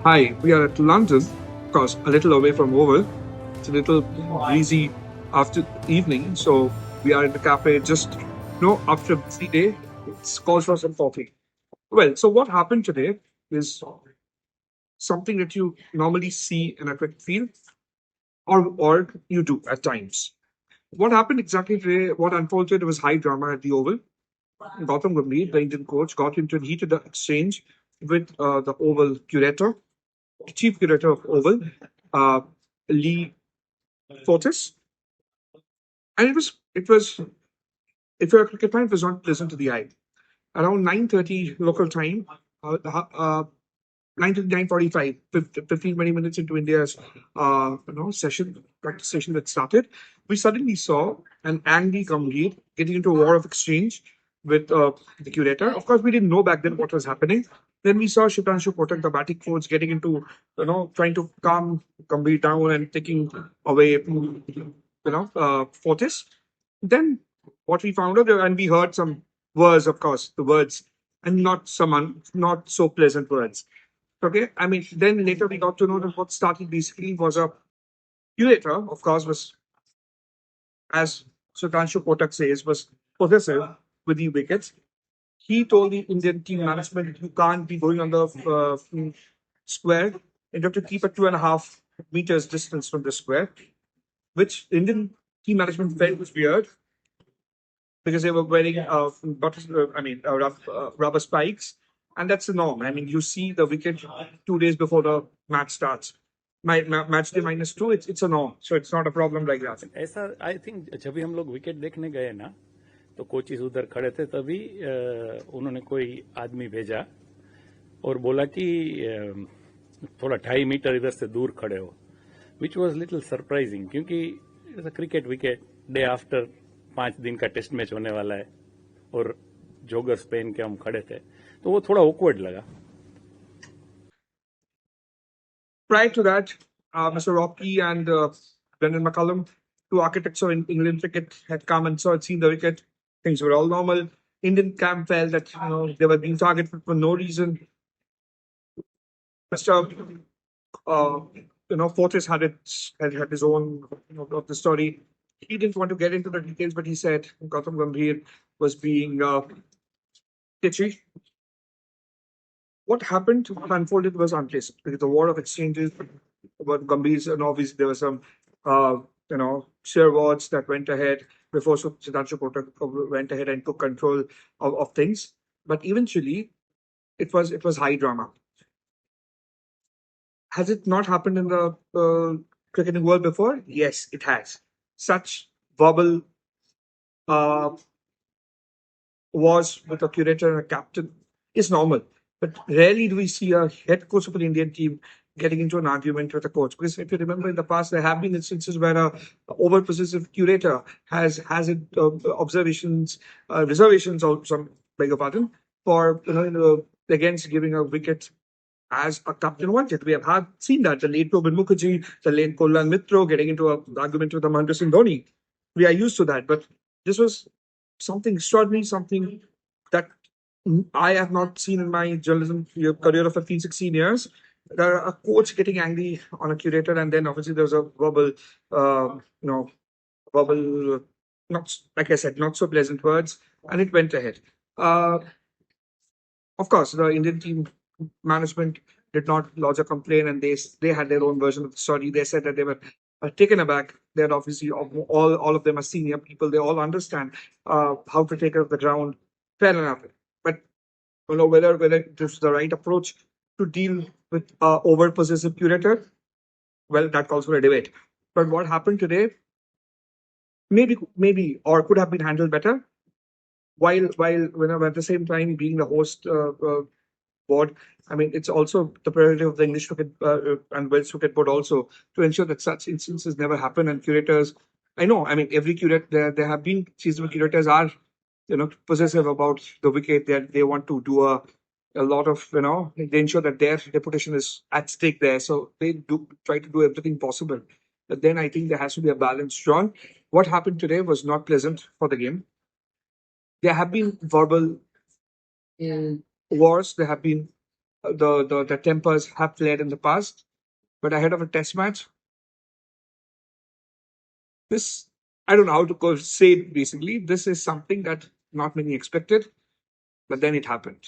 Hi, we are at London, of course, a little away from Oval. It's a little breezy after evening, so we are in the cafe just after a busy day. It's called for some coffee. Well, so what happened today is something that you normally see in a cricket field, or you do at times. What happened exactly today? What unfolded was high drama at the Oval. Gautam Gambhir, the Indian coach, got into a heated exchange with the Oval Curator, chief curator of Oval, uh, Lee Fortis, and it was if you're a cricket fan, it was not pleasant to the eye. Around 9:30 local time, uh, 9:45, 15, 20 minutes into India's session, practice session that started, we suddenly saw an angry Gambhir getting into a war of exchange with the curator. Of course, we didn't know back then what was happening. Then we saw Sitanshu Kotak, the batting coach, getting into, trying to calm Gambhir down and taking away, Fortis. Then what we found out, and we heard some words, of course, the words, and not some not so pleasant words. Okay, I mean, then later we got to know that what started basically was a curator, of course, was, as Sitanshu Kotak says, was possessive with the wickets. He told the Indian team management, you can't be going on the square. You have to keep a 2.5 meters distance from the square, which Indian team management felt was weird because they were wearing rubber spikes, and that's the norm. I mean, you see the wicket 2 days before the match starts. Match day -2, it's a norm, so it's not a problem like that. ऐसा I think जब भी हम लोग wicket देखने गए ना तो coaches उधर खड़े थे तभी उन्होंने कोई आदमी भेजा और बोला कि थोड़ा 2.5 मीटर इधर से दूर खड़े हो विच वॉज लिटिल सरप्राइजिंग क्योंकि क्रिकेट विकेट डे आफ्टर 5 दिन का टेस्ट मैच होने वाला है और जोगर्स पहन के हम खड़े थे तो वो थोड़ा ऑकवर्ड लगा. Prior to that, Mr. Rocky and Brendon McCullum, two architects of England cricket, had come and saw seen the wicket. Things were all normal. Indian camp felt that they were being targeted for no reason. Mr. Fortis had his own of the story. He didn't want to get into the details, but he said Gautam Gambhir was being pitchy. What happened unfolded was unpleasant because the war of exchanges about Gambhir's, and obviously there were some share words that went ahead before Sitanshu Kotak went ahead and took control of things. But eventually, it was high drama. Has it not happened in the cricketing world before? Yes, it has. Such verbal uh, wars with a curator and a captain is normal. But rarely do we see a head coach of an Indian team getting into an argument with a coach. Because if you remember in the past, there have been instances where a over possessive curator has observations, reservations, or some beg your pardon, for against giving a wicket as a captain wanted. We have seen that the late Robin Mukherjee, the late Kollan Mitro getting into an argument with the Mahendra Singh Dhoni. We are used to that, but this was something extraordinary, something that I have not seen in my journalism career of 15, 16 years. There are a coach getting angry on a curator, and then obviously there's a verbal, not like I said, not so pleasant words, and it went ahead. Uh, of course, the Indian team management did not lodge a complaint, and they had their own version of the story. They said that they were taken aback. They're obviously all of them are senior people. They all understand how to take care of the ground. Fair enough, but whether this is the right approach to deal with over possessive curator, well, that calls for a debate. But what happened today, maybe, or could have been handled better. While at the same time being the host board. I mean, it's also the prerogative of the English Cricket and Welsh Cricket Board also to ensure that such instances never happen. And curators, I know, I mean, every curator, there have been seasonal curators are, possessive about the wicket. They want to do a lot of, they ensure that their reputation is at stake there. So they do try to do everything possible. But then I think there has to be a balance drawn. What happened today was not pleasant for the game. There have been verbal wars. There have been the tempers have flared in the past. But ahead of a test match, this I don't know how to say it basically. This is something that not many expected, but then it happened.